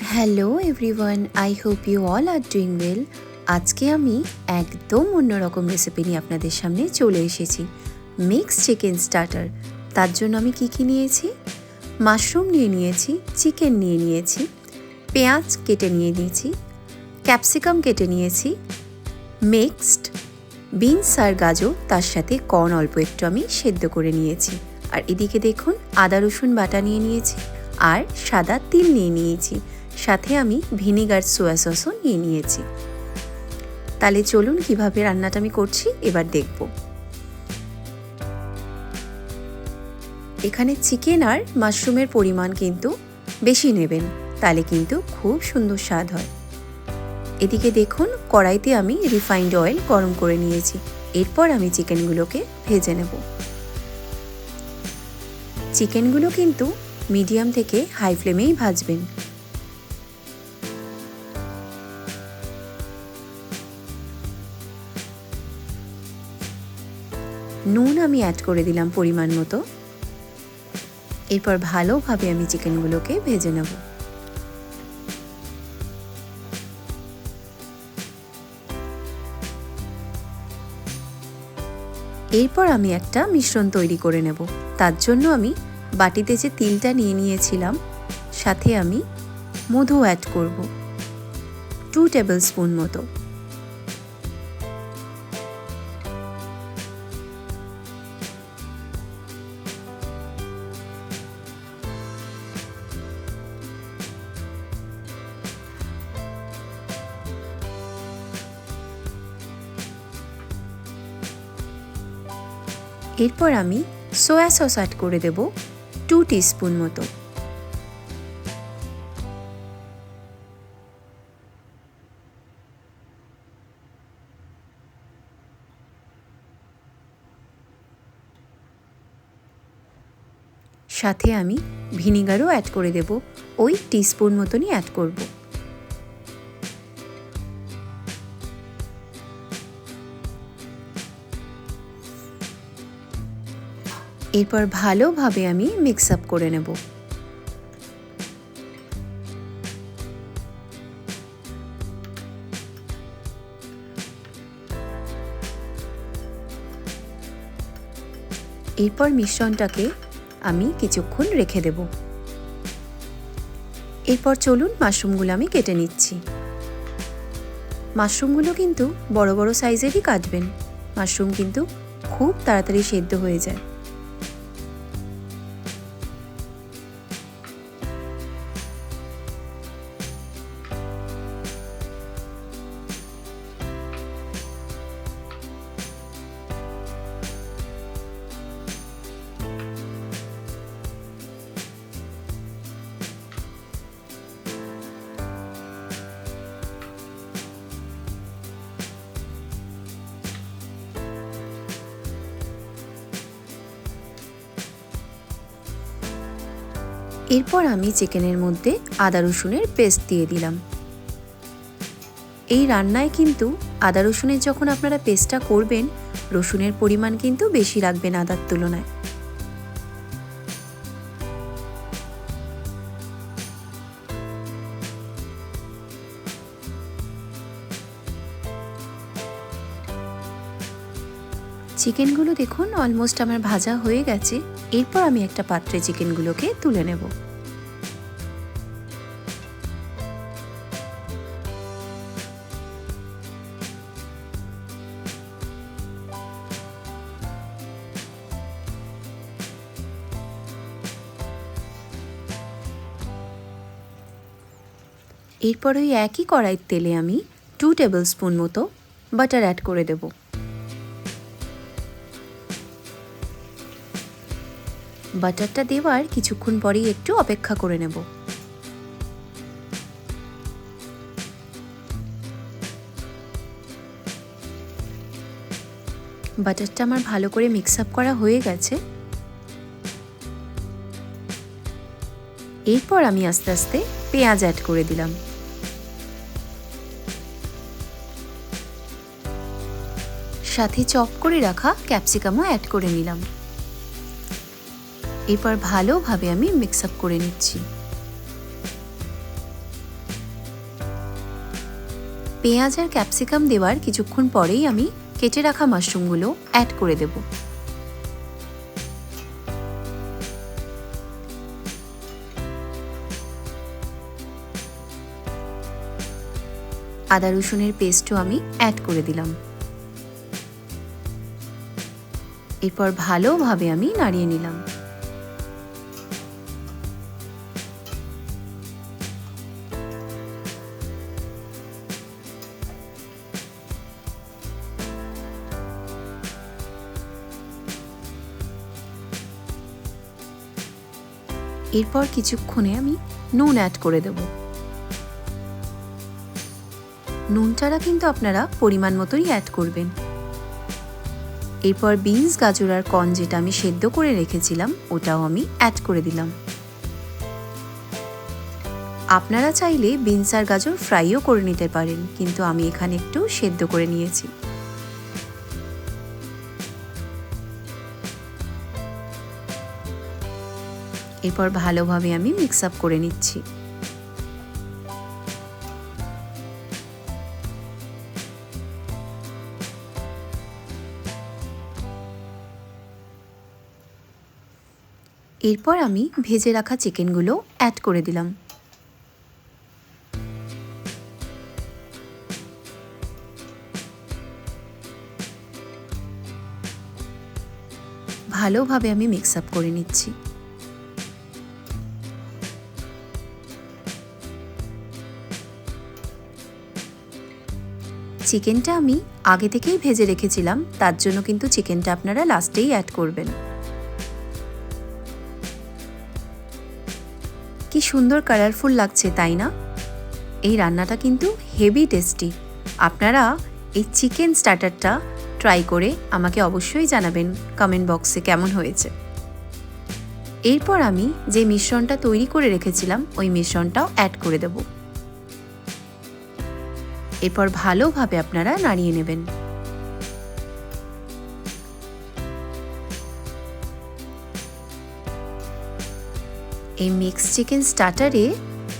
Hello everyone, I hope you all are doing well. আজকে আমি একদম অন্যরকম রেসিপি নিয়ে আপনাদের সামনে চলে এসেছি, মিক্স চিকেন স্টার্টার। তার জন্য আমি কি নিয়েছি, মাশরুম নিয়ে নিয়েছি, চিকেন নিয়ে নিয়েছি, পেঁয়াজ কেটে নিয়ে নিয়েছি, ক্যাপসিকাম কেটে নিয়েছি, মিক্সড বিনস আর গাজর, তার সাথে কর্ন অল্প একটু আমি সেদ্ধ করে নিয়েছি। আর এদিকে দেখুন আদা রসুন বাটা নিয়ে নিয়েছি আর সাদা তিল নিয়ে নিয়েছি, সাথে আমি ভিনেগার সোয়া সসও নিয়ে নিয়েছি। তাহলে চলুন কিভাবে রান্নাটা আমি করছি এবার দেখব। এখানে চিকেন আর মাশরুমের পরিমাণ কিন্তু বেশি নেবেন, তাহলে কিন্তু খুব সুন্দর স্বাদ হয়। এদিকে দেখুন কড়াইতে আমি রিফাইন্ড অয়েল গরম করে নিয়েছি। এরপর আমি চিকেনগুলোকে ভেজে নেব। চিকেনগুলো কিন্তু মিডিয়াম থেকে হাই ফ্লেমেই ভাজবেন। নুন আমি অ্যাড করে দিলাম পরিমাণ মতো। এরপর ভালোভাবে আমি চিকেনগুলোকে ভেজে নেব। এরপর আমি একটা মিশ্রণ তৈরি করে নেব। তার জন্য আমি বাটিতে যে তিলটা নিয়ে নিয়েছিলাম, সাথে আমি মধু অ্যাড করব 2 টেবিল স্পুন মতো। এরপর আমি সোয়া সস অ্যাড করে দেব 2 টিস্পুন মতো। সাথে আমি ভিনিগারও অ্যাড করে দেব, ওই টিস্পুন মতনই অ্যাড করব। এরপর ভালোভাবে আমি মিক্স আপ করে নেব। এরপর মিশ্রণটাকে আমি কিছুক্ষণ রেখে দেব। এরপর চলুন মাশরুমগুলো আমি কেটে নিচ্ছি। মাশরুমগুলো কিন্তু বড় বড় সাইজেরই কাটবেন, মাশরুম কিন্তু খুব তাড়াতাড়ি সেদ্ধ হয়ে যায়। এরপর আমি চিকেনের মধ্যে আদা রসুনের পেস্ট দিয়ে দিলাম। এই রান্নায় কিন্তু আদা রসুনের যখন আপনারা পেস্টটা করবেন, রসুনের পরিমাণ কিন্তু বেশি রাখবেন আদার তুলনায়। চিকেনগুলো দেখুন অলমোস্ট আমার ভাজা হয়ে গেছে। এরপর আমি একটা পাত্রে চিকেনগুলোকে তুলে নেব। এরপর ওই একই কড়াইয়ের তেলে আমি 2 টেবিল স্পুন মতো বাটার অ্যাড করে দেব। বাটারটা দেওয়ার কিছুক্ষণ পরেই একটু অপেক্ষা করে নেব। বাটারটা আমার ভালো করে মিক্স আপ করা হয়ে গেছে। এরপর আমি আস্তে আস্তে পেঁয়াজ অ্যাড করে দিলাম। সাথে চপ করে রাখা ক্যাপসিকামও অ্যাড করে নিলাম। এরপর ভালোভাবে আমি মিক্স আপ করে নিচ্ছি। পেঁয়াজ আর ক্যাপসিকাম দেওয়ার কিছুক্ষণ পরেই আমি কেটে রাখা মাশরুমগুলো অ্যাড করে দেব। আদা রসুনের পেস্টও আমি অ্যাড করে দিলাম। এরপর ভালোভাবে আমি নাড়িয়ে নিলাম। এরপর কিছুক্ষণে আমি নুন অ্যাড করে দেব। নুনটা কিন্তু আপনারা পরিমাণ মতোই অ্যাড করবেন। এরপর বিনস, গাজর আর কর্ন যেটা আমি সেদ্ধ করে রেখেছিলাম ওটাও আমি অ্যাড করে দিলাম। আপনারা চাইলে বিনস আর গাজর ফ্রাইও করে নিতে পারেন, কিন্তু আমি এখানে একটু সেদ্ধ করে নিয়েছি। এরপর ভালোভাবে আমি মিক্স আপ করে নিচ্ছি। এরপর আমি ভেজে রাখা চিকেনগুলো অ্যাড করে দিলাম। ভালোভাবে আমি মিক্স আপ করে নিচ্ছি। চিকেনটা আমি আগে থেকেই ভেজে রেখেছিলাম, তার জন্য কিন্তু চিকেনটা আপনারা লাস্টেই অ্যাড করবেন। কি সুন্দর কালারফুল লাগছে, তাই না? এই রান্নাটা কিন্তু হেভি টেস্টি। আপনারা এই চিকেন স্টার্টারটা ট্রাই করে আমাকে অবশ্যই জানাবেন কমেন্ট বক্সে কেমন হয়েছে। এরপর আমি যে মিশ্রণটা তৈরি করে রেখেছিলাম ওই মিশ্রণটাও অ্যাড করে দেব। এরপর ভালোভাবে আপনারা নাড়িয়ে নেবেন। এই মিক্স চিকেন স্টার্টারে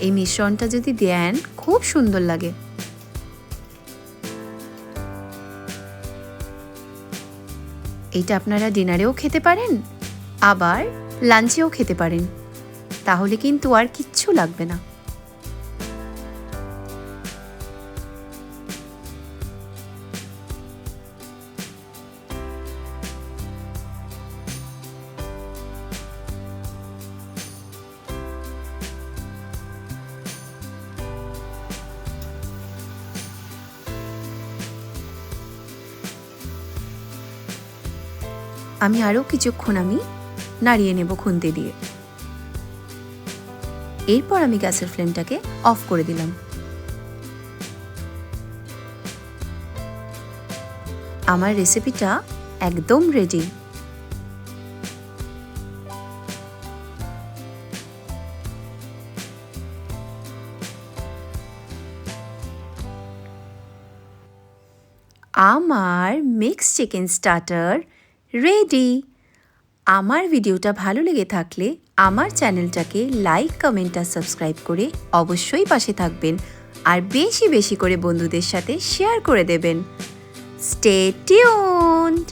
এই মিশ্রণটা যদি দেন খুব সুন্দর লাগে। এটা আপনারা ডিনারেও খেতে পারেন, আবার লাঞ্চেও খেতে পারেন, তাহলে কিন্তু আর কিচ্ছু লাগবে না। আমি আরও কিছুক্ষণ নাড়িয়ে নেব খুন্তি দিয়ে। এরপর আমি গ্যাসের ফ্লেমটাকে অফ করে দিলাম। আমার রেসিপিটা একদম রেডি। আমার মিক্স চিকেন স্টার্টার রেডি। আমার ভিডিওটা ভালো লেগে থাকলে আমার চ্যানেলটাকে লাইক, কমেন্ট আর সাবস্ক্রাইব করে অবশ্যই পাশে থাকবেন, আর বেশি বেশি করে বন্ধুদের সাথে শেয়ার করে দেবেন। Stay tuned.